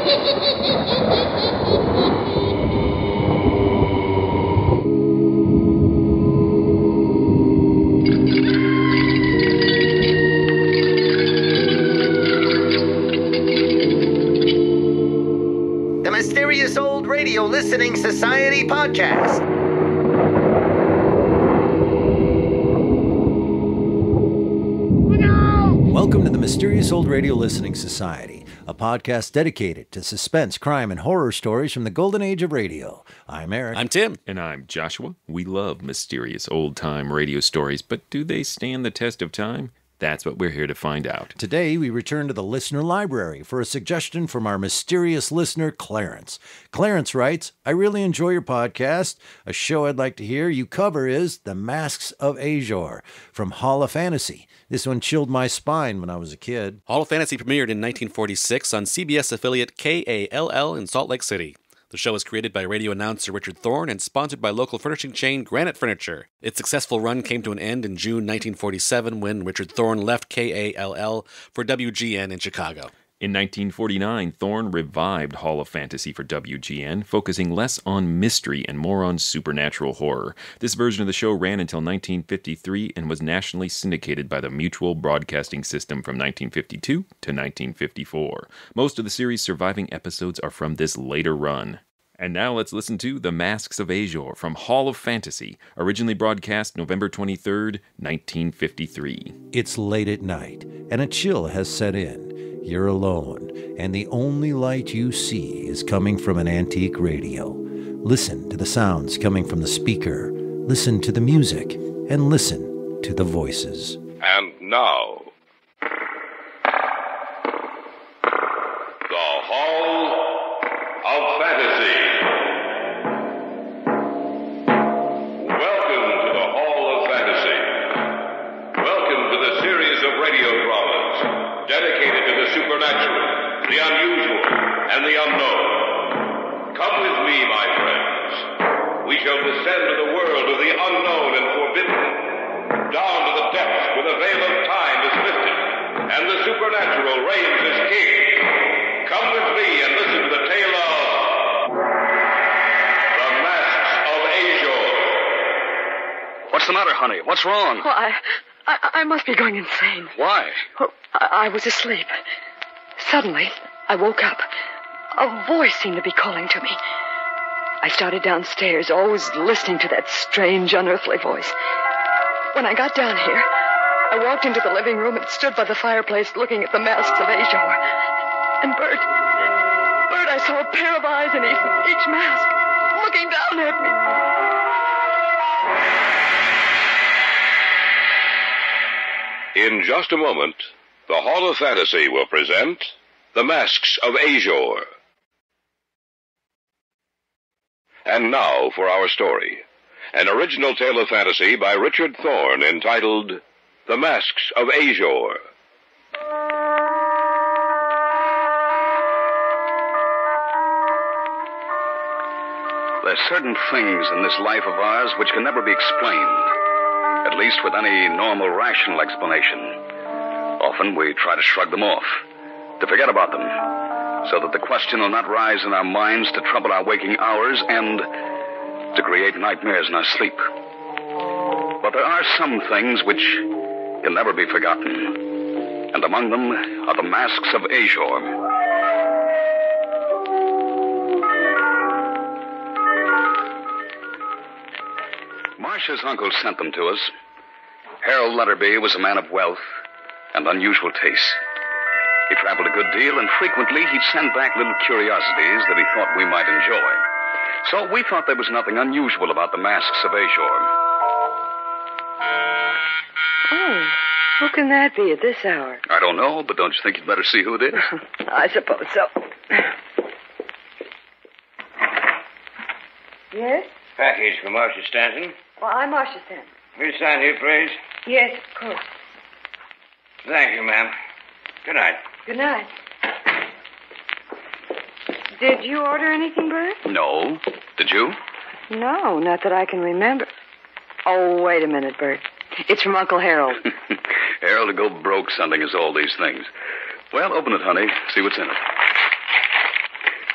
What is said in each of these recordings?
The Mysterious Old Radio Listening Society podcast. Welcome to the Mysterious Old Radio Listening Society, a podcast dedicated to suspense, crime, and horror stories from the golden age of radio. I'm Eric. I'm Tim. And I'm Joshua. We love mysterious old-time radio stories, but do they stand the test of time? That's what we're here to find out. Today, we return to the listener library for a suggestion from our mysterious listener, Clarence. Clarence writes, I really enjoy your podcast. A show I'd like to hear you cover is The Masks of Ashor from Hall of Fantasy. This one chilled my spine when I was a kid. Hall of Fantasy premiered in 1946 on CBS affiliate KALL in Salt Lake City. The show was created by radio announcer Richard Thorne and sponsored by local furnishing chain Granite Furniture. Its successful run came to an end in June 1947 when Richard Thorne left KALL for WGN in Chicago. In 1949, Thorne revived Hall of Fantasy for WGN, focusing less on mystery and more on supernatural horror. This version of the show ran until 1953 and was nationally syndicated by the Mutual Broadcasting System from 1952 to 1954. Most of the series' surviving episodes are from this later run. And now let's listen to The Masks of Ashor from Hall of Fantasy, originally broadcast November 23rd, 1953. It's late at night, and a chill has set in. You're alone, and the only light you see is coming from an antique radio. Listen to the sounds coming from the speaker, listen to the music, and listen to the voices. And now, the Hall of Fantasy. Welcome to the Hall of Fantasy. Welcome to the series of radio dramas dedicated to the supernatural, the unusual, and the unknown. Come with me, my friends. We shall descend to the world of the unknown and forbidden, down to the depths where the veil of time is lifted, and the supernatural reigns as king. Come with me and listen to the tale of The Masks of Ashor. What's the matter, honey? What's wrong? Oh, I must be going insane. Why? Oh, I was asleep. Suddenly, I woke up. A voice seemed to be calling to me. I started downstairs, always listening to that strange, unearthly voice. When I got down here, I walked into the living room and stood by the fireplace looking at the masks of Ashor. And Bert, I saw a pair of eyes in each mask, looking down at me. In just a moment, the Hall of Fantasy will present The Masks of Ashor. And now for our story. An original tale of fantasy by Richard Thorne entitled The Masks of Ashor. There's certain things in this life of ours which can never be explained, at least with any normal, rational explanation. Often we try to shrug them off, to forget about them, so that the question will not rise in our minds to trouble our waking hours and to create nightmares in our sleep. But there are some things which can never be forgotten, and among them are the masks of Ashor. Marcia's uncle sent them to us. Harold Lutterby was a man of wealth and unusual tastes. He traveled a good deal, and frequently he'd send back little curiosities that he thought we might enjoy. So we thought there was nothing unusual about the masks of Ashor. Oh, who can that be at this hour? I don't know, but don't you think you'd better see who it is? I suppose so. Yes? Package for Marcia Stanton. Well, I'm Marcia Stanton. Will you sign here, please? Yes, of course. Thank you, ma'am. Good night. Good night. Did you order anything, Bert? No. Did you? No, not that I can remember. Oh, wait a minute, Bert. It's from Uncle Harold. Harold to go broke sending us all these things. Well, open it, honey. See what's in it.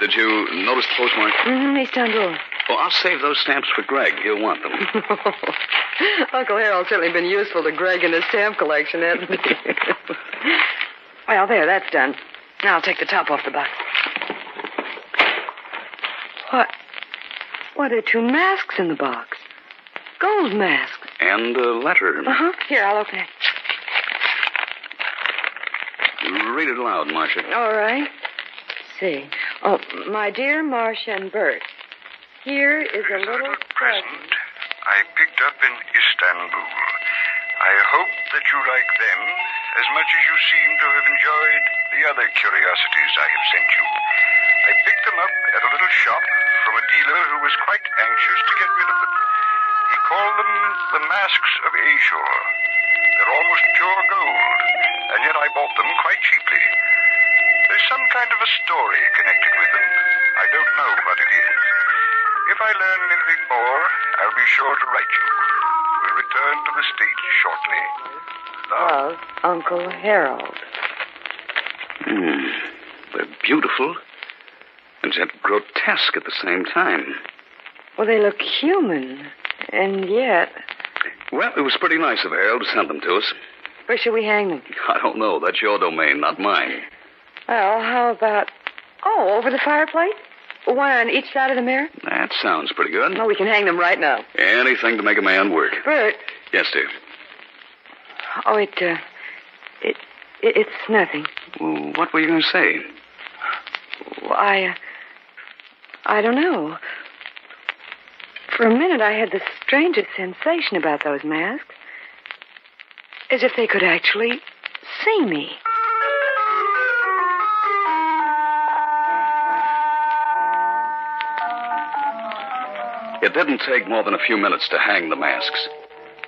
Did you notice the postmark? Istanbul. Well, I'll save those stamps for Greg. He'll want them. Uncle Harold's certainly been useful to Greg in his stamp collection, hasn't he? Well, there, that's done. Now I'll take the top off the box. What are two masks in the box? Gold masks. And a letter. Here, I'll open it. Read it aloud, Marcia. All right. See. Oh, my dear Marcia and Bert, here is a little present I picked up in Istanbul. I hope that you like them as much as you seem to have enjoyed the other curiosities I have sent you. I picked them up at a little shop from a dealer who was quite anxious to get rid of them. He called them the masks of Ashor. They're almost pure gold, and yet I bought them quite cheaply. There's some kind of a story connected with them. I don't know what it is. If I learn anything more, I'll be sure to write you. We'll return to the States shortly. Love, Uncle Harold. They're beautiful, and yet grotesque at the same time. Well, they look human, and yet... Well, it was pretty nice of Harold to send them to us. Where should we hang them? I don't know. That's your domain, not mine. Well, how about... Oh, over the fireplace? One on each side of the mirror? That sounds pretty good. Oh, we can hang them right now. Anything to make a man work. Bert. Yes, dear. Oh, it's nothing. Well, what were you going to say? Well, I don't know. For a minute, I had the strangest sensation about those masks. As if they could actually see me. It didn't take more than a few minutes to hang the masks.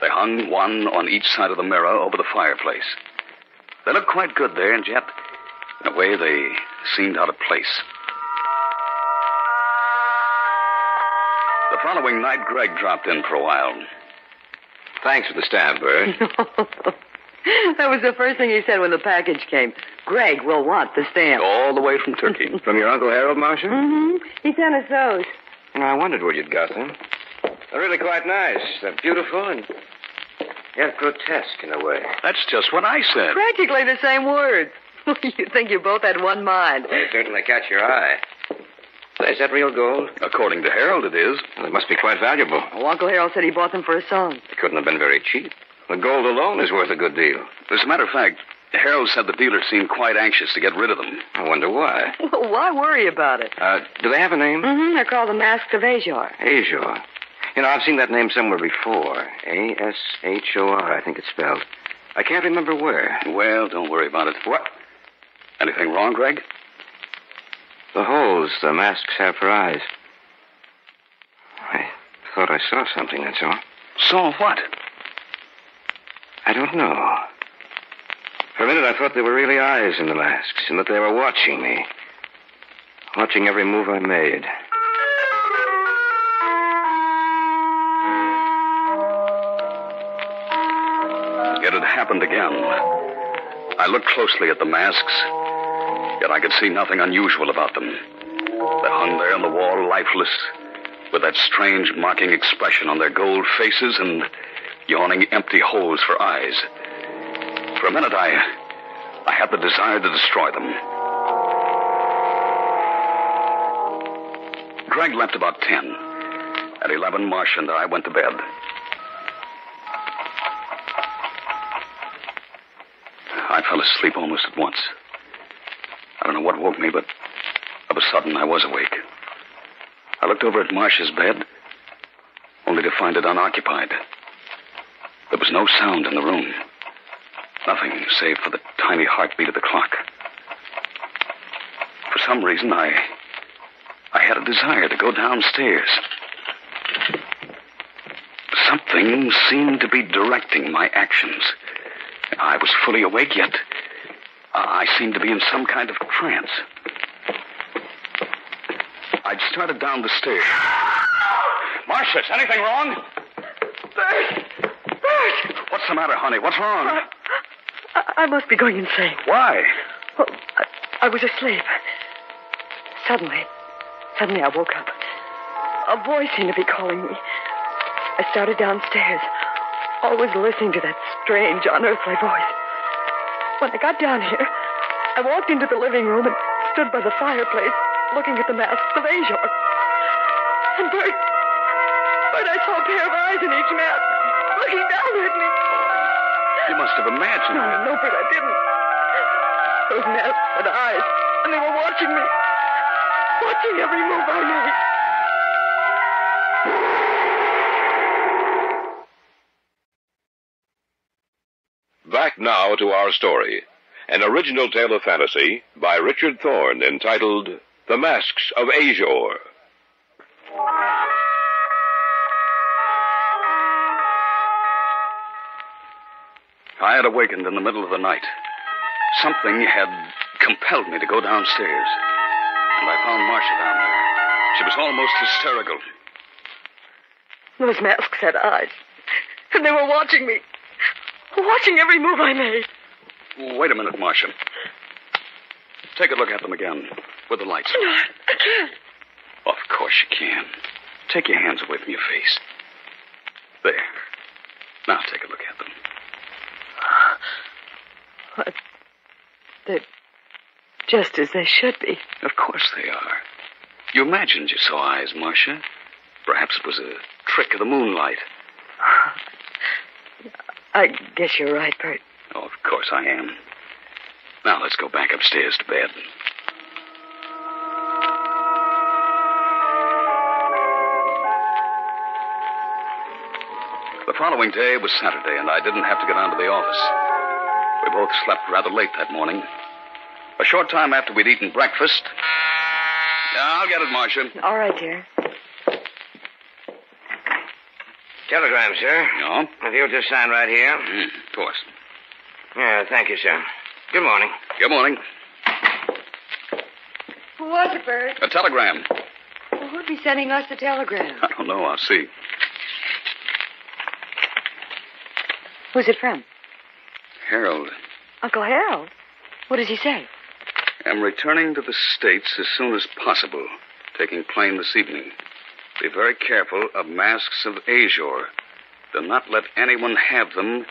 They hung one on each side of the mirror over the fireplace. They looked quite good there, and yet, in a way, they seemed out of place. The following night, Greg dropped in for a while. Thanks for the stamp, Bert. That was the first thing he said when the package came. Greg will want the stamp. All the way from Turkey. From your Uncle Harold, Marcia? He sent us those. I wondered where you'd got them. They're really quite nice. They're beautiful and yet grotesque in a way. That's just what I said. Practically the same words. You'd think you both had one mind. They certainly catch your eye. Is that real gold? According to Harold, it is. Well, it must be quite valuable. Oh, Uncle Harold said he bought them for a song. It couldn't have been very cheap. The gold alone is worth a good deal. As a matter of fact, Harold said the dealer seemed quite anxious to get rid of them. I wonder why. Well, why worry about it? Do they have a name? They're called the Masks of Ashor. Ashor. You know, I've seen that name somewhere before. A-S-H-O-R, I think it's spelled. I can't remember where. Well, don't worry about it. What? Anything wrong, Greg? The holes the masks have for eyes. I thought I saw something, that's all. Saw what? I don't know. For a minute, I thought there were really eyes in the masks, and that they were watching me. Watching every move I made. It had happened again. I looked closely at the masks, yet I could see nothing unusual about them. They hung there on the wall, lifeless, with that strange, mocking expression on their gold faces and yawning empty holes for eyes. For a minute, I had the desire to destroy them. Greg left about 10. At 11, Marcia and I went to bed. I fell asleep almost at once. I don't know what woke me, but of a sudden I was awake. I looked over at Marcia's bed, only to find it unoccupied. There was no sound in the room. Nothing save for the tiny heartbeat of the clock. For some reason, I had a desire to go downstairs. Something seemed to be directing my actions. I was fully awake, yet I seemed to be in some kind of trance. I'd started down the stairs. Marcia, is anything wrong? Bert! Bert! What's the matter, honey? What's wrong? I must be going insane. Why? Well, I was asleep. Suddenly, Suddenly I woke up. A voice seemed to be calling me. I started downstairs, always listening to that strange, unearthly voice. When I got down here, I walked into the living room and stood by the fireplace, looking at the masks of Ashor. And Bert, I saw a pair of eyes in each mask, looking down at me. You must have imagined it. No, Bert, I didn't. Those masks had eyes, and they were watching me. Watching every move I made. Back now to our story. An original tale of fantasy by Richard Thorne entitled The Masks of Ashor. I had awakened in the middle of the night. Something had compelled me to go downstairs. And I found Marcia down there. She was almost hysterical. Those masks had eyes. And they were watching me. Watching every move I made. Wait a minute, Marcia. Take a look at them again. With the lights on. No, I can't. Of course you can. Take your hands away from your face. There. Now take a look at them. What? They're just as they should be. Of course they are. You imagined you saw eyes, Marcia. Perhaps it was a trick of the moonlight. I guess you're right, Bert. Oh, of course I am. Now let's go back upstairs to bed. The following day was Saturday, and I didn't have to get down to the office. We both slept rather late that morning. A short time after we'd eaten breakfast... Yeah, I'll get it, Marcia. All right, dear. Telegram, sir. No? If you'll just sign right here. Of course. Yeah, thank you, sir. Good morning. Good morning. Who was it, Bert? A telegram. Well, who'd be sending us the telegram? I don't know. I'll see. Who's it from? Harold. Uncle Harold? What does he say? I'm returning to the States as soon as possible. Taking plane this evening. Be very careful of masks of Ashor. Do not let anyone have them.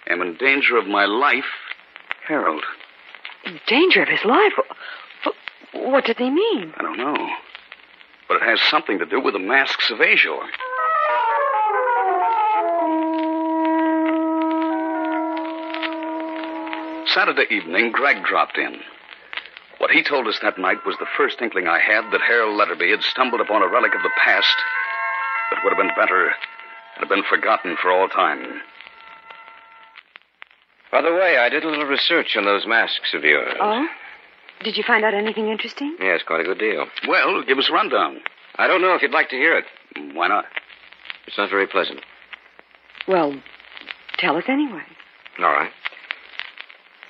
Am in danger of my life. Harold. In danger of his life? What did they mean? I don't know. But it has something to do with the masks of Ashor. Saturday evening, Greg dropped in. What he told us that night was the first inkling I had that Harold Letterby had stumbled upon a relic of the past that would have been better had it been forgotten for all time. By the way, I did a little research on those masks of yours. Oh? Did you find out anything interesting? Yes, quite a good deal. Well, give us a rundown. I don't know if you'd like to hear it. Why not? It's not very pleasant. Well, tell us anyway. All right.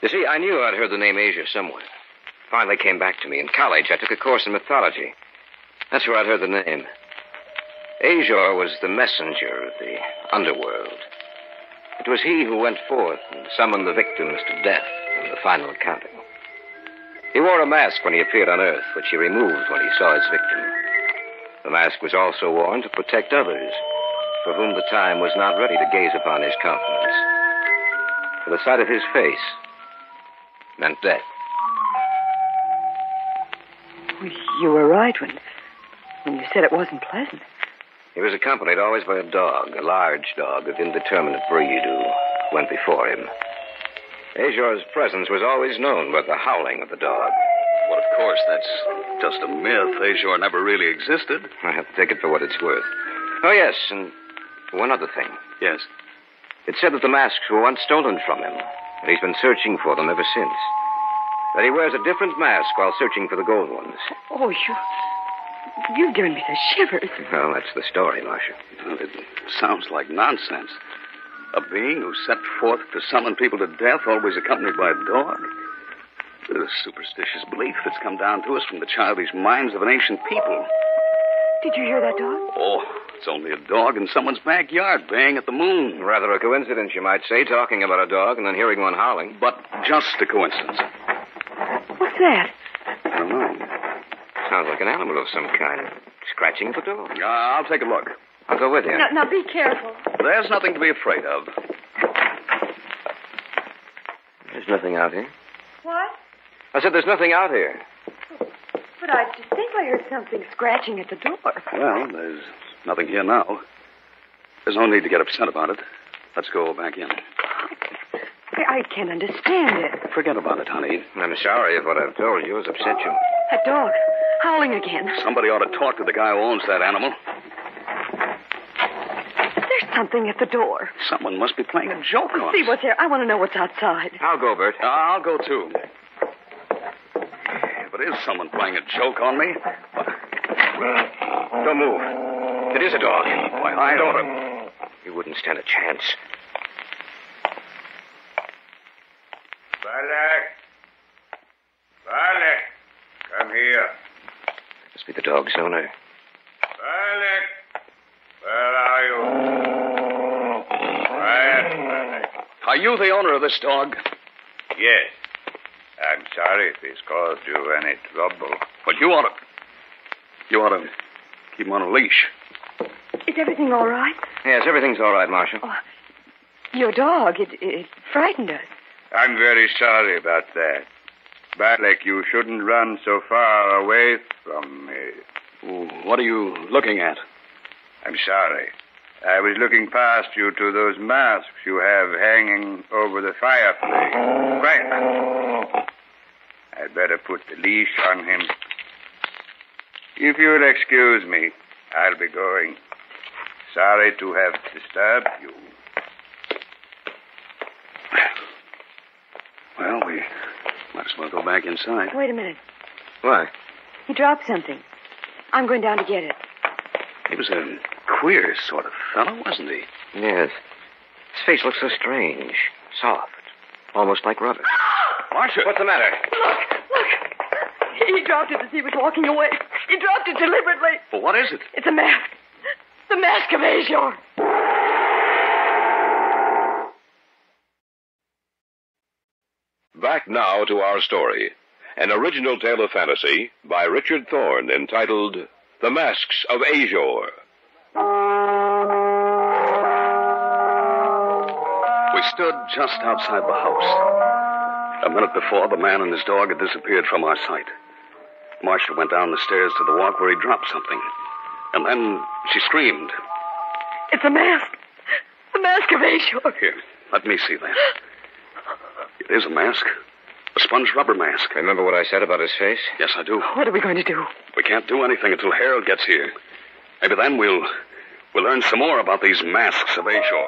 You see, I knew I'd heard the name Asia somewhere. Finally came back to me. In college, I took a course in mythology. That's where I'd heard the name. Ashor was the messenger of the underworld. It was he who went forth and summoned the victims to death in the final accounting. He wore a mask when he appeared on Earth, which he removed when he saw his victim. The mask was also worn to protect others, for whom the time was not ready to gaze upon his countenance. For the sight of his face meant death. You were right when you said it wasn't pleasant. He was accompanied always by a dog, a large dog of indeterminate breed who went before him. Ashor's presence was always known by the howling of the dog. Well, of course, that's just a myth. Ashor never really existed. I have to take it for what it's worth. Oh, yes, and one other thing. Yes. It said that the masks were once stolen from him, and he's been searching for them ever since. That he wears a different mask while searching for the gold ones. Oh, you've given me the shivers. Well, that's the story, Marcia. It sounds like nonsense. A being who set forth to summon people to death, always accompanied by a dog. It's a superstitious belief that's come down to us from the childish minds of an ancient people. Did you hear that dog? Oh, it's only a dog in someone's backyard baying at the moon. Rather a coincidence, you might say, talking about a dog and then hearing one howling. But just a coincidence. What's that? I don't know. sounds like an animal of some kind. Scratching at the door. I'll take a look. I'll go with you. Now be careful. There's nothing to be afraid of. There's nothing out here. What? I said there's nothing out here. But I just think I heard something scratching at the door. Well, there's nothing here now. There's no need to get upset about it. Let's go back in. I can't understand it. Forget about it, honey. I'm sorry if what I've told you has upset you. That dog, howling again. Somebody ought to talk to the guy who owns that animal. There's something at the door. Someone must be playing a joke on us. See what's there. I want to know what's outside. I'll go, Bert. I'll go, too. If it is someone playing a joke on me... Don't move. It is a dog. Why, I ought to... You wouldn't stand a chance. Balak, come here. Must be the dog's owner. Balak, where are you? Quiet, Balak. Are you the owner of this dog? Yes. I'm sorry if it's caused you any trouble. Well, you ought to keep him on a leash. Is everything all right? Yes, everything's all right, Marshal. Oh, your dog, it frightened us. I'm very sorry about that. Balak, you shouldn't run so far away from me. What are you looking at? I'm sorry. I was looking past you to those masks you have hanging over the fireplace. Right. I'd better put the leash on him. If you'll excuse me, I'll be going. Sorry to have disturbed you. Well, we might as well go back inside. Wait a minute. Why? He dropped something. I'm going down to get it. He was a queer sort of fellow, wasn't he? Yes. His face looks so strange. Soft. Almost like rubber. Marcia! What's the matter? Look. He dropped it as he was walking away. He dropped it deliberately. Well, what is it? It's a mask. The mask of Ashor. Back now to our story. An original tale of fantasy by Richard Thorne entitled The Masks of Ashor. We stood just outside the house. A minute before, the man and his dog had disappeared from our sight. Marcia went down the stairs to the walk where he dropped something. And then she screamed. It's a mask. The mask of Ashor. Here, let me see that. It is a mask. A sponge rubber mask. Remember what I said about his face? Yes, I do. What are we going to do? We can't do anything until Harold gets here. Maybe then we'll learn some more about these masks of Ashor.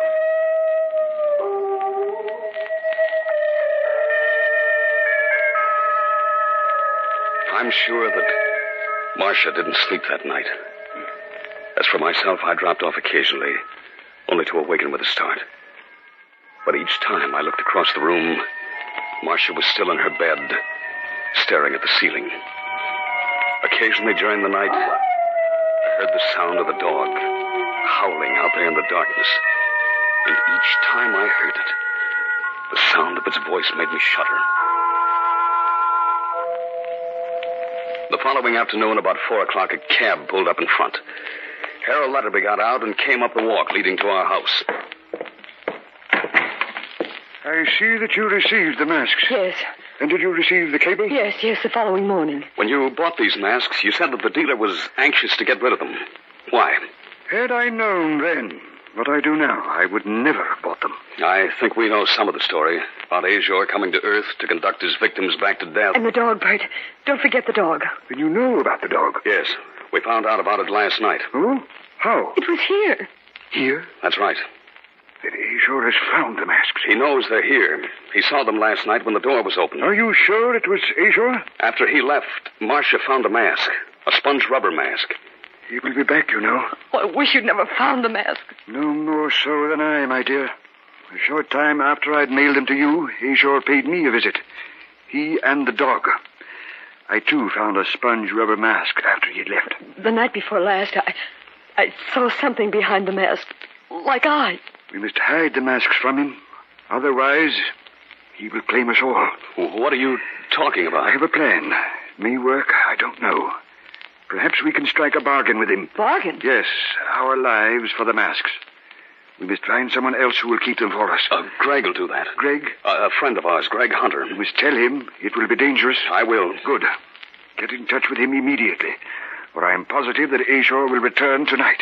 I'm sure that Marcia didn't sleep that night. As for myself, I dropped off occasionally, only to awaken with a start. But each time I looked across the room, Marcia was still in her bed, staring at the ceiling. Occasionally during the night, I heard the sound of the dog howling out there in the darkness. And each time I heard it, the sound of its voice made me shudder. The following afternoon, about 4 o'clock, a cab pulled up in front. Harold Letterby got out and came up the walk leading to our house. I see that you received the masks. Yes. And did you receive the cable? Yes, the following morning. When you bought these masks, you said that the dealer was anxious to get rid of them. Why? Had I known then what I do now, I would never have bought them. I think we know some of the story about Ashor coming to Earth to conduct his victims back to death. And the dog, Bert. Don't forget the dog. Then you know about the dog? Yes. We found out about it last night. Oh? How? It was here. Here? That's right. Then Ashor has found the masks. He knows they're here. He saw them last night when the door was open. Are you sure it was Ashor? After he left, Marcia found a mask. A sponge rubber mask. He will be back, you know. Oh, I wish you'd never found the mask. No more so than I, my dear. A short time after I'd mailed them to you, Ashor paid me a visit. He and the dog. I, too, found a sponge rubber mask after he'd left. The night before last, I saw something behind the mask. Like eyes. We must hide the masks from him. Otherwise, he will claim us all. What are you talking about? I have a plan. It may work, I don't know. Perhaps we can strike a bargain with him. Bargain? Yes, our lives for the masks. We must find someone else who will keep them for us. Greg will do that. Greg? A friend of ours, Greg Hunter. You must tell him it will be dangerous. I will. Good. Get in touch with him immediately, for I am positive that Ashor will return tonight.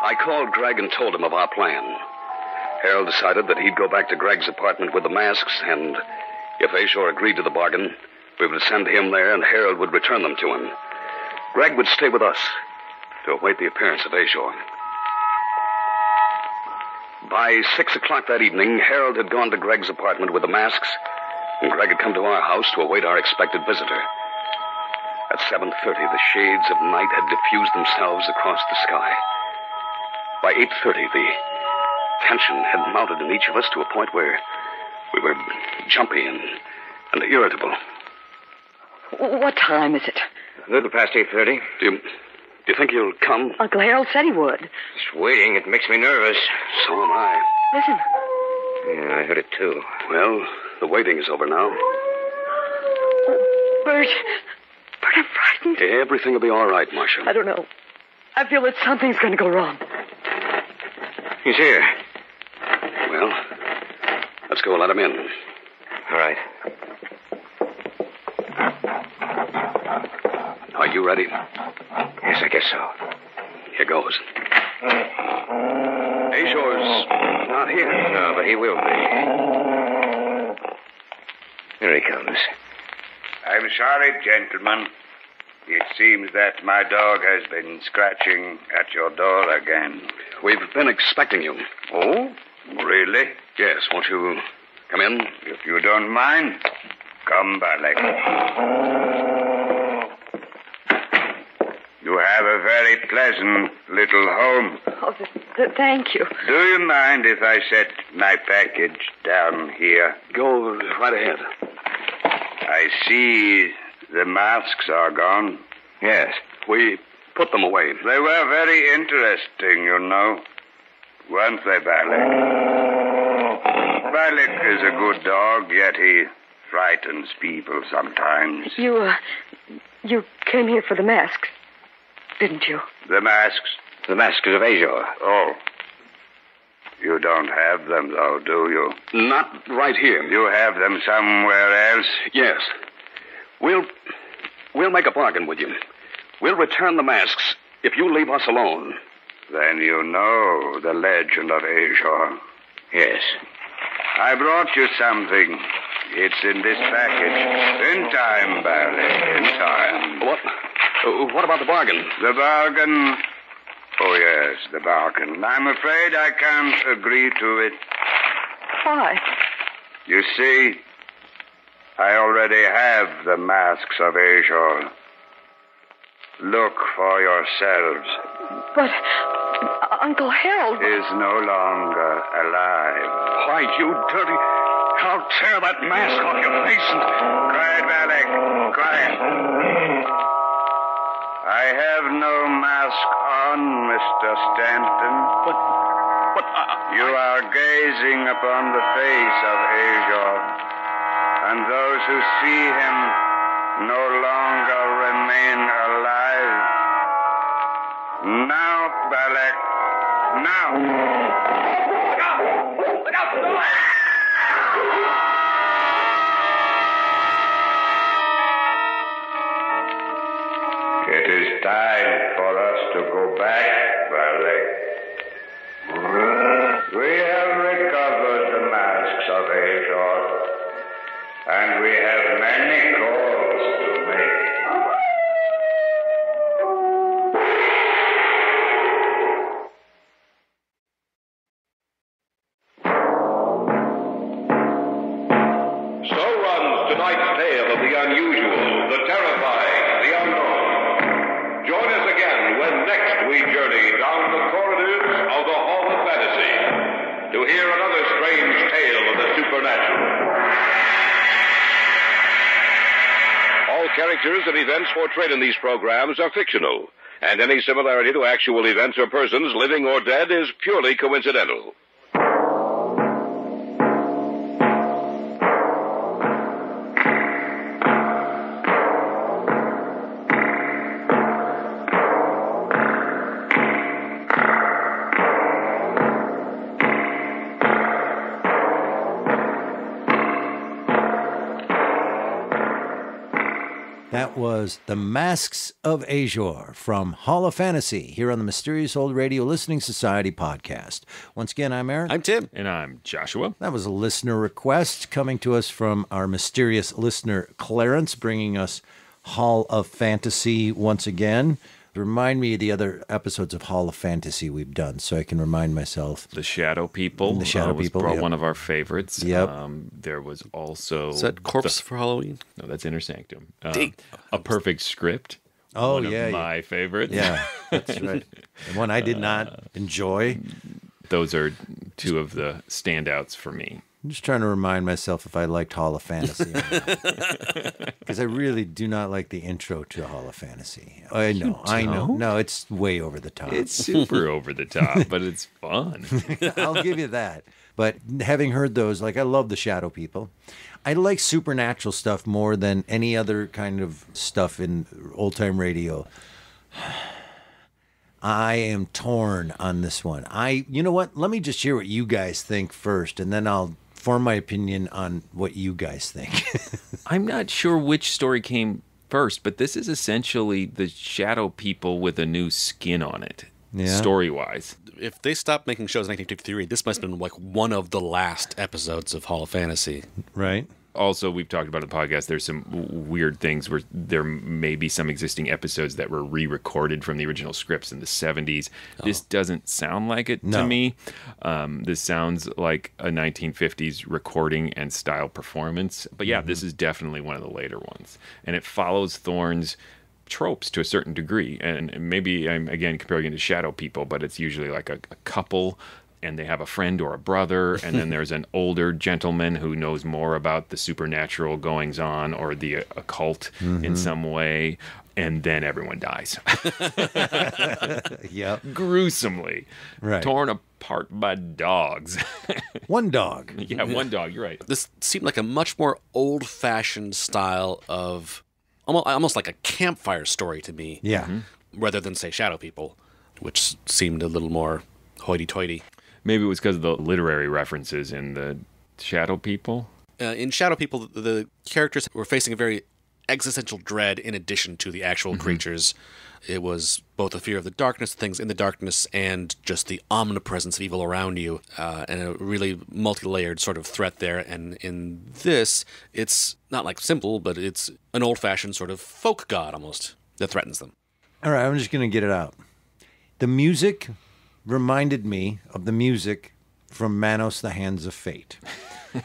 I called Greg and told him of our plan. Harold decided that he'd go back to Greg's apartment with the masks, and if Ashor agreed to the bargain, we would send him there and Harold would return them to him. Greg would stay with us to await the appearance of Ashor. By 6 o'clock that evening, Harold had gone to Greg's apartment with the masks, and Greg had come to our house to await our expected visitor. At 7:30, the shades of night had diffused themselves across the sky. By 8:30, the tension had mounted in each of us to a point where we were jumpy and irritable. What time is it? A little past 8:30. Do you think he'll come? Uncle Harold said he would. Just waiting, it makes me nervous. So am I. Listen. Yeah, I heard it too. Well, the waiting is over now. Oh, Bert. Bert, I'm frightened. Everything will be all right, Marcia. I don't know. I feel that something's going to go wrong. He's here. Well, let's go let him in. All right. Are you ready? Yes, I guess so. Here goes. Ashor's not here. No, but he will be. Here he comes. I'm sorry, gentlemen. It seems that my dog has been scratching at your door again. We've been expecting you. Oh? Really? Yes, won't you come in? If you don't mind, come, Balak. You have a very pleasant little home. Oh, thank you. Do you mind if I set my package down here? Go right ahead. I see the masks are gone. Yes, we put them away. They were very interesting, you know. Weren't they, Balak? Balak is a good dog, yet he frightens people sometimes. You came here for the masks, didn't you? The masks? The masks of Ashor. Oh. You don't have them, though, do you? Not right here. You have them somewhere else? Yes. We'll make a bargain with you. We'll return the masks if you leave us alone. Then you know the legend of Ashor. Yes. I brought you something. It's in this package. In time, Barley. In time. What about the bargain? The bargain? Oh, yes, the bargain. I'm afraid I can't agree to it. Why? You see, I already have the masks of Ashor. Look for yourselves. But Uncle Harold is no longer alive. Why, you dirty... I'll tear that mask off your face and... Quiet, Alec. Quiet. I have no mask on, Mr. Stanton. But you are gazing upon the face of Ashor, and those who see him no longer remain alive. Now, Balak. Now. Look out! Look out! It is time for us to go back, Balak. We have recovered the masks of Ashor, and we have many calls to make. So runs tonight's tale of the unusual, the terrifying, the unknown. Join us again when next we journey down the corridors of the Hall of Fantasy to hear another strange tale of the supernatural. All characters and events portrayed in these programs are fictional, and any similarity to actual events or persons, living or dead, is purely coincidental. That was The Masks of Ashor from Hall of Fantasy here on the Mysterious Old Radio Listening Society podcast. Once again, I'm Eric. I'm Tim. And I'm Joshua. That was a listener request coming to us from our mysterious listener, Clarence, bringing us Hall of Fantasy once again. Remind me of the other episodes of Hall of Fantasy we've done so I can remind myself. The Shadow People. The Shadow People, was yep. one of our favorites. Yep. There was also... Is that Corpse for Halloween? No, that's Inner Sanctum. A Perfect Script. Oh, one yeah. of my favorites. Yeah, that's right. The one I did not enjoy. Those are two of the standouts for me. I'm just trying to remind myself if I liked Hall of Fantasy or not. Because I really do not like the intro to Hall of Fantasy. I know. No, it's way over the top. It's super over the top, but it's fun. I'll give you that. But having heard those, like I love the Shadow People. I like supernatural stuff more than any other kind of stuff in old-time radio. I am torn on this one. You know what? Let me just hear what you guys think first, and then I'll form my opinion on what you guys think. I'm not sure which story came first, but this is essentially the Shadow People with a new skin on it, story-wise. If they stopped making shows in 1953, this must have been like one of the last episodes of Hall of Fantasy. Right. Also, we've talked about in the podcast, there's some weird things where there may be some existing episodes that were re-recorded from the original scripts in the 70s. Oh. This doesn't sound like it to me. This sounds like a 1950s recording and style performance. But yeah, this is definitely one of the later ones. And it follows Thorne's tropes to a certain degree. And maybe I'm, again, comparing it to Shadow People, but it's usually like a couple and they have a friend or a brother, and then there's an older gentleman who knows more about the supernatural goings-on or the occult in some way, and then everyone dies. Yep. Gruesomely. Right. Torn apart by dogs. One dog. Yeah, one dog, you're right. This seemed like a much more old-fashioned style of, almost like a campfire story to me. Yeah. Rather than, say, Shadow People, which seemed a little more hoity-toity. Maybe it was because of the literary references in the Shadow People. In Shadow People, the characters were facing a very existential dread in addition to the actual creatures. It was both a fear of the darkness, things in the darkness, and just the omnipresence of evil around you, and a really multi-layered sort of threat there. And in this, it's not like simple, but it's an old-fashioned sort of folk god almost that threatens them. All right, I'm just going to get it out. The music reminded me of the music from Manos, the Hands of Fate.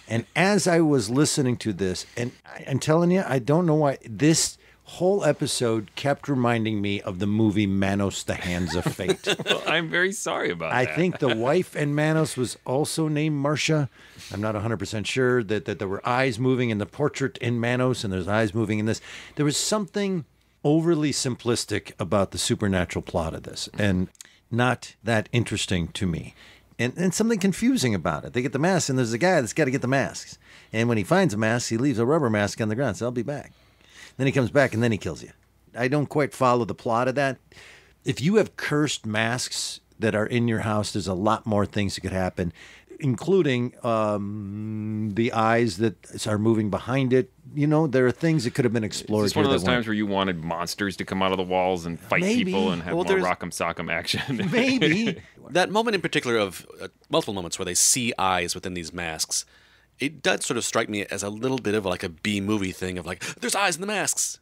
And as I was listening to this, and I'm telling you, I don't know why, this whole episode kept reminding me of the movie Manos, the Hands of Fate. Well, I'm very sorry about that. I think the wife in Manos was also named Marcia. I'm not 100% sure that there were eyes moving in the portrait in Manos, and there's eyes moving in this. There was something overly simplistic about the supernatural plot of this, and not that interesting to me. And something confusing about it. They get the masks, and there's a guy that's got to get the masks. And when he finds a mask, he leaves a rubber mask on the ground, so I'll be back. Then he comes back, and then he kills you. I don't quite follow the plot of that. If you have cursed masks that are in your house, there's a lot more things that could happen, including the eyes that are moving behind it. You know, there are things that could have been explored. It's one of those times where you wanted monsters to come out of the walls and fight people and have more rock'em sock'em action. Maybe. That moment in particular of multiple moments where they see eyes within these masks, it does sort of strike me as a little bit of like a B-movie thing of like, there's eyes in the masks.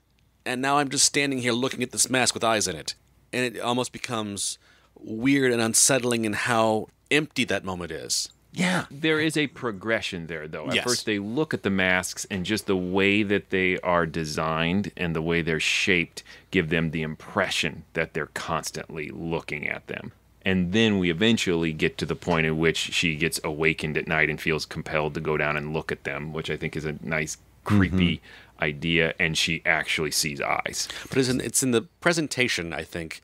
And now I'm just standing here looking at this mask with eyes in it. And it almost becomes weird and unsettling in how empty that moment is. Yeah. There is a progression there, though. At Yes. first, they look at the masks, and just the way that they are designed and the way they're shaped give them the impression that they're constantly looking at them. And then we eventually get to the point at which she gets awakened at night and feels compelled to go down and look at them, which I think is a nice, creepy idea, and she actually sees eyes. But it's in the presentation, I think.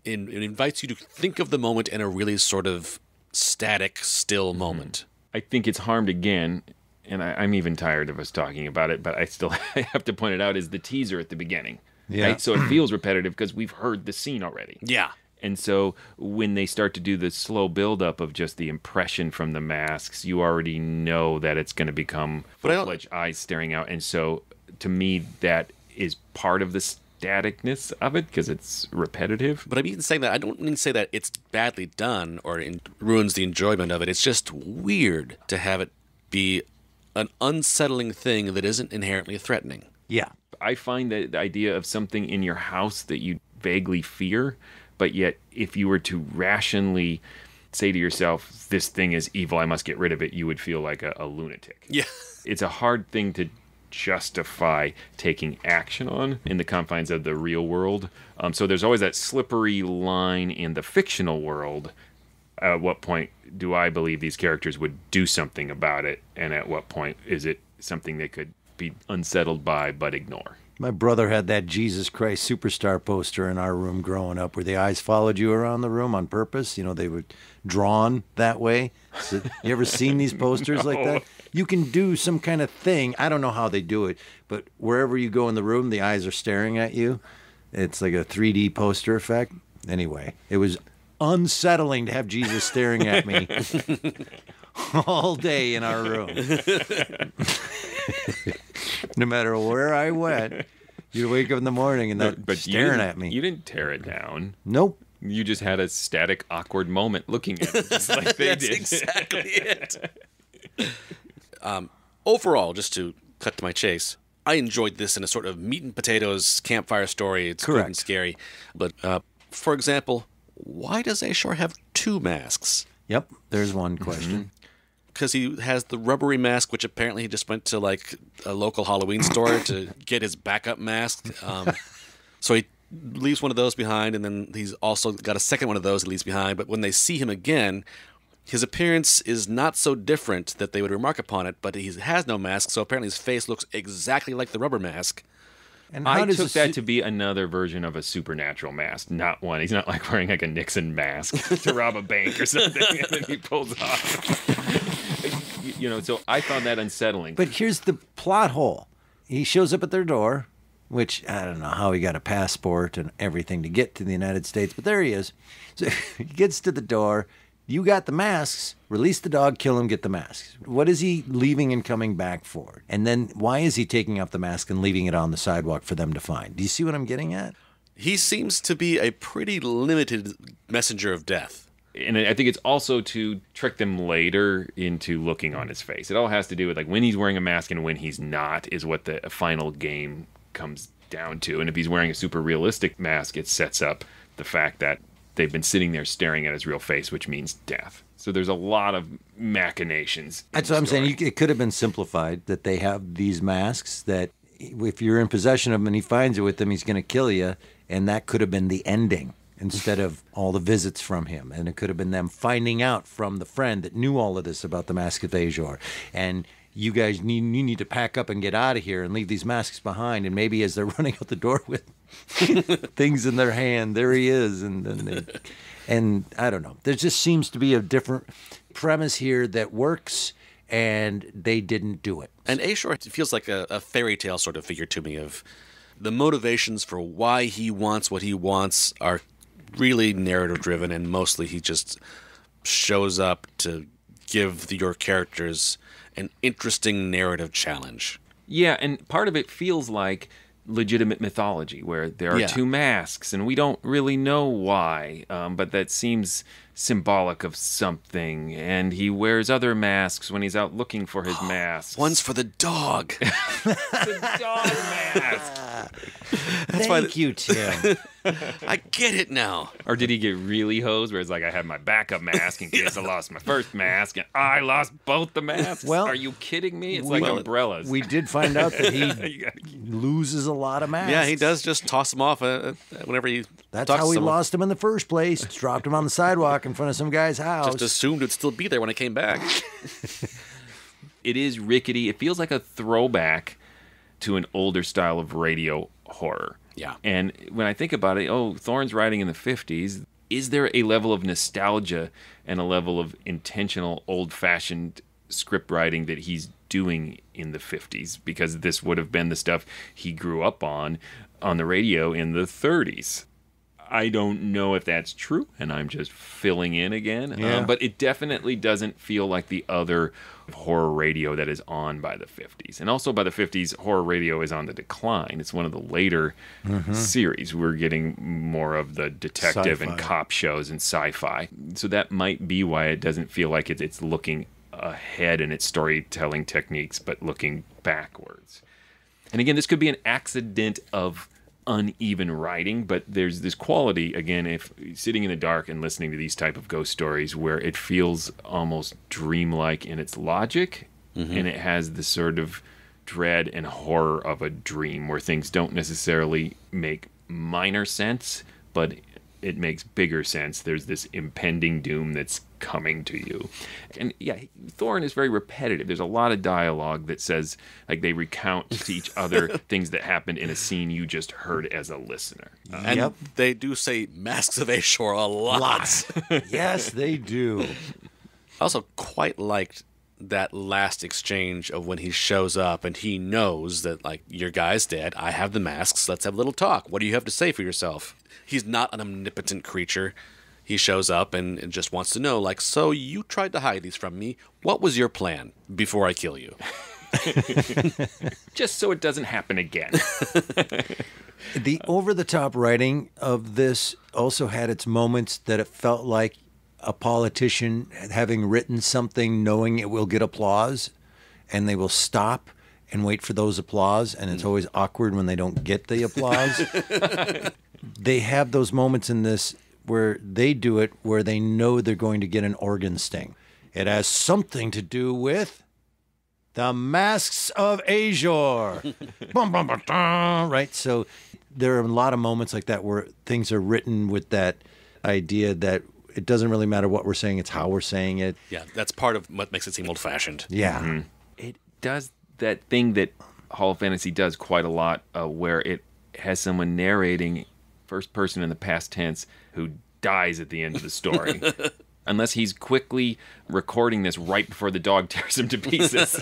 It invites you to think of the moment in a really sort of static, still moment. I think it's harmed again, and I'm even tired of us talking about it, but I still have to point it out, is the teaser at the beginning. Yeah. Right? So it feels repetitive because we've heard the scene already. Yeah. And so when they start to do the slow buildup of just the impression from the masks, you already know that it's going to become full-fledged eyes staring out. And so to me, that is part of the staticness of it because it's repetitive. But I mean saying that, I don't mean to say that it's badly done or it ruins the enjoyment of it. It's just weird to have it be an unsettling thing that isn't inherently threatening. Yeah. I find that the idea of something in your house that you vaguely fear, but yet if you were to rationally say to yourself, this thing is evil, I must get rid of it, you would feel like a lunatic. Yeah. It's a hard thing to justify taking action on in the confines of the real world. So there's always that slippery line in the fictional world. At what point do I believe these characters would do something about it? And at what point is it something they could be unsettled by but ignore? My brother had that Jesus Christ Superstar poster in our room growing up where the eyes followed you around the room on purpose. You know, they were drawn that way. So, you ever seen these posters like that? You can do some kind of thing. I don't know how they do it, but wherever you go in the room, the eyes are staring at you. It's like a 3D poster effect. Anyway, it was unsettling to have Jesus staring at me all day in our room. No matter where I went, you'd wake up in the morning and they're staring at me. You didn't tear it down. Nope. You just had a static, awkward moment looking at it, just like they That's did. exactly it. Overall, just to cut to my chase, I enjoyed this in a sort of meat and potatoes campfire story. It's good and scary. But, for example, why does Ashor have two masks? Yep, there's one question. Because he has the rubbery mask, which apparently he just went to like a local Halloween store to get his backup mask. So he leaves one of those behind, and then he's also got a second one of those he leaves behind. But when they see him again, his appearance is not so different that they would remark upon it, but he has no mask, so apparently his face looks exactly like the rubber mask. And I took that to be another version of a supernatural mask, not one. He's not like wearing like a Nixon mask to rob a bank or something, and then he pulls off. You know, so I found that unsettling. But here's the plot hole. He shows up at their door, which I don't know how he got a passport and everything to get to the United States, but there he is. So he gets to the door. You got the masks. Release the dog, kill him, get the masks. What is he leaving and coming back for? And then why is he taking off the mask and leaving it on the sidewalk for them to find? Do you see what I'm getting at? He seems to be a pretty limited messenger of death. And I think it's also to trick them later into looking on his face. It all has to do with like when he's wearing a mask and when he's not is what the final game comes down to. And if he's wearing a super realistic mask, it sets up the fact that they've been sitting there staring at his real face, which means death. So there's a lot of machinations. That's what I'm saying. It could have been simplified that they have these masks that if you're in possession of them and he finds it with them, he's going to kill you. And that could have been the ending instead of all the visits from him. And it could have been them finding out from the friend that knew all of this about the Mask of Ashor. And you guys need to pack up and get out of here and leave these masks behind. And maybe as they're running out the door with things in their hand, there he is. And then and I don't know. There just seems to be a different premise here that works, and they didn't do it. And Ashor feels like a fairy tale sort of figure to me. Of the motivations for why he wants what he wants are really narrative driven, and mostly he just shows up to give your characters an interesting narrative challenge. Yeah, and part of it feels like legitimate mythology where there are two masks and we don't really know why, but that seems symbolic of something, and he wears other masks when he's out looking for his masks. One's for the dog. The dog mask. Thank you, Tim. I get it now. Or did he get really hosed where it's like, I have my backup mask in case I lost my first mask and I lost both the masks? Well, are you kidding me? It's like umbrellas. We did find out that he loses a lot of masks. Yeah, he does just toss them off whenever he That's talks how to he someone. lost him in the first place. Dropped him on the sidewalk in front of some guy's house. Just assumed it'd still be there when I came back. It is rickety. It feels like a throwback to an older style of radio horror. Yeah. And when I think about it, Thorne's writing in the 50s. Is there a level of nostalgia and a level of intentional old-fashioned script writing that he's doing in the 50s? Because this would have been the stuff he grew up on the radio in the 30s. I don't know if that's true, and I'm just filling in again. Yeah. But it definitely doesn't feel like the other horror radio that is on by the 50s. And also by the 50s, horror radio is on the decline. It's one of the later series. We're getting more of the detective and Sci-fi. cop shows and sci-fi. So that might be why it doesn't feel like it's looking ahead in its storytelling techniques, but looking backwards. And again, this could be an accident of uneven writing, but there's this quality, again, if sitting in the dark and listening to these type of ghost stories where it feels almost dreamlike in its logic, and it has the sort of dread and horror of a dream where things don't necessarily make minor sense, but it makes bigger sense. There's this impending doom that's coming to you. And yeah, Thorne is very repetitive. There's a lot of dialogue that says, like, they recount to each other things that happened in a scene you just heard as a listener. And they do say Masks of Ashor a lot. Yes, they do. I also quite liked that last exchange of when he shows up and he knows that, like, your guy's dead. I have the masks. Let's have a little talk. What do you have to say for yourself? He's not an omnipotent creature. He shows up and just wants to know, like, so you tried to hide these from me. What was your plan before I kill you? Just so it doesn't happen again. The over-the-top writing of this also had its moments that it felt like a politician having written something knowing it will get applause, and they will stop and wait for those applause, and it's always awkward when they don't get the applause. They have those moments in this where they do it where they know they're going to get an organ sting. It has something to do with the Masks of Ashor. Bum, bum, bum, dum, right? So there are a lot of moments like that where things are written with that idea that it doesn't really matter what we're saying, it's how we're saying it. Yeah, that's part of what makes it seem old-fashioned. Yeah. It does that thing that Hall of Fantasy does quite a lot, where it has someone narrating first person in the past tense who dies at the end of the story. Unless he's quickly recording this right before the dog tears him to pieces.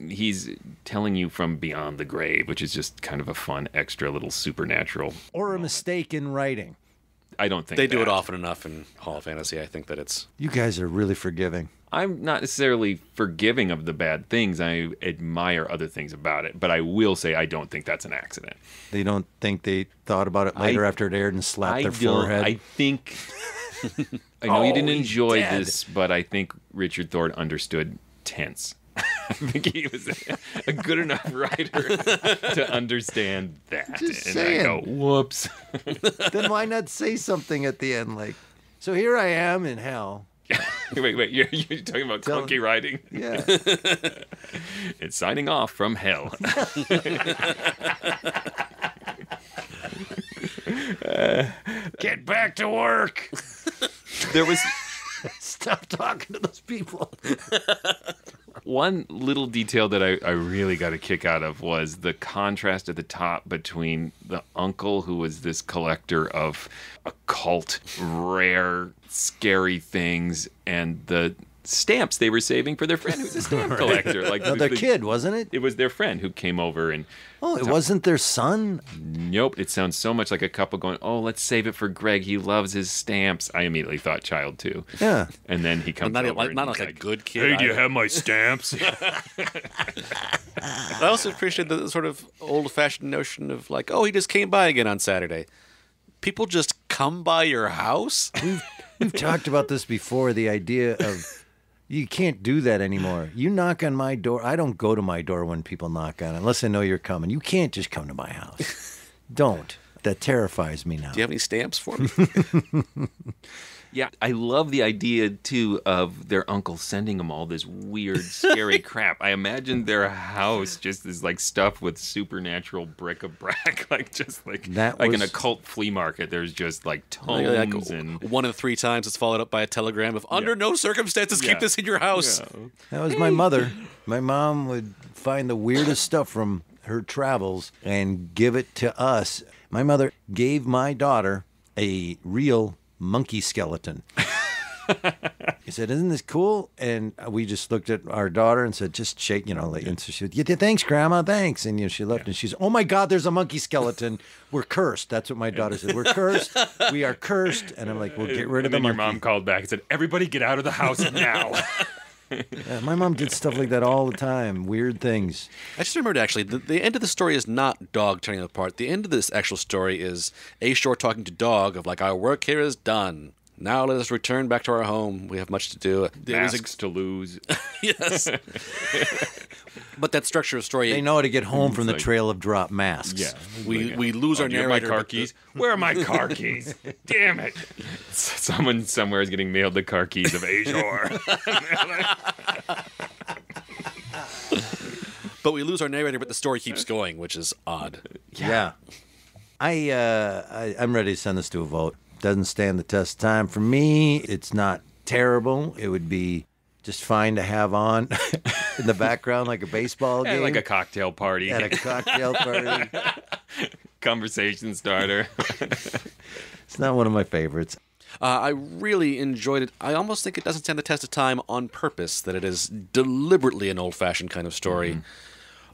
He's telling you from beyond the grave, which is just kind of a fun, extra little supernatural. Or a mistake in writing. I don't think They do that. it often enough in Hall of Fantasy. I think that it's... You guys are really forgiving. I'm not necessarily forgiving of the bad things. I admire other things about it. But I will say I don't think that's an accident. They don't think they thought about it later after it aired and slapped their forehead. I think... I know you didn't he's enjoy dead. this, but I think Richard Thorne understood tense. I think he was a good enough writer to understand that. Just and saying. I go, whoops. Then why not say something at the end like, so here I am in hell. wait, you're talking about clunky writing? Yeah. It's signing off from hell. Get back to work. There was Stop talking to those people. one little detail that I really got a kick out of was the contrast at the top between the uncle, who was this collector of occult, rare, scary things, and the stamps they were saving for their friend who's a stamp collector. Like No, their kid, wasn't it? It was their friend who came over and... Oh, it wasn't their son? Nope. It sounds so much like a couple going, oh, let's save it for Greg. He loves his stamps. I immediately thought child, too. Yeah. And then he comes Not over like, and not he's like a good kid. Hey, do you either. have my stamps? I also appreciate the sort of old-fashioned notion of, like, oh, he just came by again on Saturday. People just come by your house? We've talked about this before, the idea of you can't do that anymore. You knock on my door. I don't go to my door when people knock on it, unless I know you're coming. You can't just come to my house. Don't. That terrifies me now. Do you have any stamps for me? Yeah, I love the idea, too, of their uncle sending them all this weird, scary crap. I imagine their house just is like stuff with supernatural bric-a-brac, like an occult flea market. There's just like tomes and... One in 3 times it's followed up by a telegram of, under no circumstances keep this in your house. Yeah. That was my mother. My mom would find the weirdest stuff from her travels and give it to us. My mother gave my daughter a real monkey skeleton. He said, "Isn't this cool?" And we just looked at our daughter and said, "Just shake, like." And so she said, "Yeah, thanks, Grandma, thanks." And she left, and she's, "Oh my God, there's a monkey skeleton. We're cursed." That's what my daughter said. "We're cursed. We are cursed." And I'm like, "Well, get rid of the monkey." And then your mom called back and said, "Everybody, get out of the house now." Yeah, my mom did stuff like that all the time. Weird things. I just remembered, actually, the end of the story is not Dog tearing them apart. The end of this actual story is Ashor talking to Dog of, like, our work here is done. Now let us return back to our home. We have much to do. Masks to lose. Yes. But that structure of story... They know how to get home from the trail of dropped masks. Yeah. We lose our narrator. My car keys? Where are my car keys? Damn it. Someone somewhere is getting mailed the car keys of Ashor. But we lose our narrator, but the story keeps going, which is odd. Yeah. I'm ready to send this to a vote. Doesn't stand the test of time. For me, it's not terrible. It would be just fine to have on in the background like a baseball game. Like a cocktail party. At a cocktail party. Conversation starter. It's not one of my favorites. I really enjoyed it. I almost think it doesn't stand the test of time on purpose, that it is deliberately an old-fashioned kind of story,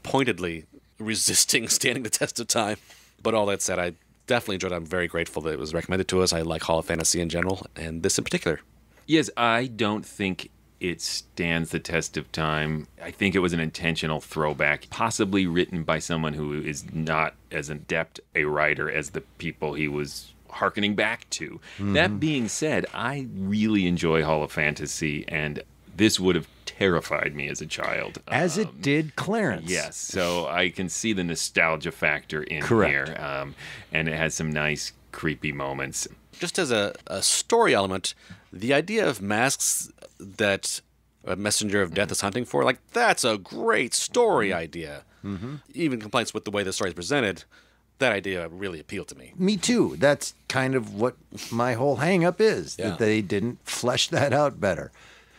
pointedly resisting standing the test of time. But all that said, I definitely enjoyed it. I'm very grateful that it was recommended to us. I like Hall of Fantasy in general, and this in particular. Yes, I don't think it stands the test of time. I think it was an intentional throwback, possibly written by someone who is not as adept a writer as the people he was hearkening back to. That being said, I really enjoy Hall of Fantasy, and this would have terrified me as a child. As it did Clarence. Yes, so I can see the nostalgia factor in Correct. here. And it has some nice, creepy moments. Just as a story element, the idea of masks that a messenger of death is hunting for, like, that's a great story idea. Even complaints with the way the story is presented, that idea really appealed to me. Me too. That's kind of what my whole hang-up is, that they didn't flesh that out better.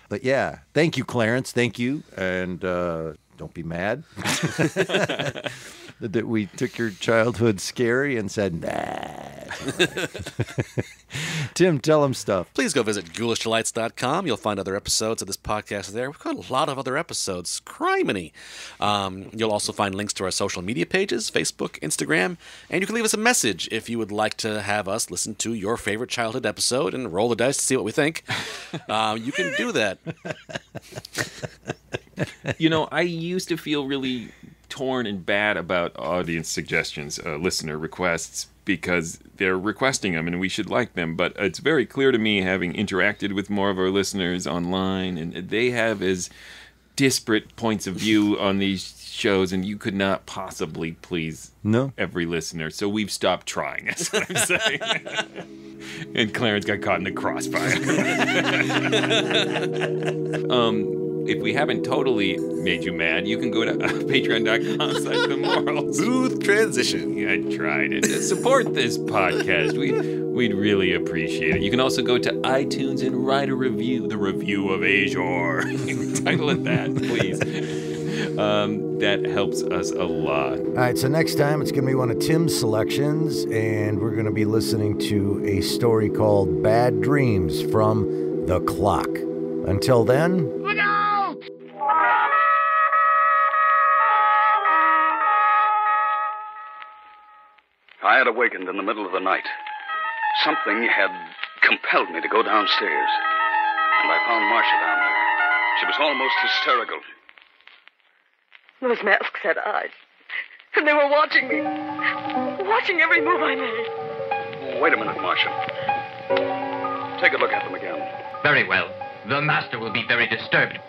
But yeah, thank you, Clarence. Thank you. And don't be mad that we took your childhood scary and said, nah. Tim, tell him stuff. Please go visit ghoulishdelights.com. You'll find other episodes of this podcast there. We've got a lot of other episodes. Criminy. You'll also find links to our social media pages, Facebook, Instagram, and you can leave us a message if you would like to have us listen to your favorite childhood episode and roll the dice to see what we think. You can do that. I used to feel really torn and bad about audience suggestions, listener requests, because they're requesting them and we should like them. But it's very clear to me, having interacted with more of our listeners online, and they have as disparate points of view on these shows, and you could not possibly please every listener. So we've stopped trying, that's what I'm saying. And Clarence got caught in the crossfire. If we haven't totally made you mad, you can go to patreon.com/themorals. Smooth transition. Yeah, I tried it. Support this podcast. We'd really appreciate it. You can also go to iTunes and write a review. The review of Ashor. Title it that, please. That helps us a lot. All right, so next time it's going to be one of Tim's selections, and we're going to be listening to a story called Bad Dreams from The Clock. Until then... Look out! I had awakened in the middle of the night. Something had compelled me to go downstairs. And I found Marcia down there. She was almost hysterical. Those masks had eyes. And they were watching me. Watching every move I made. Wait a minute, Marcia. Take a look at them again. Very well. The master will be very disturbed.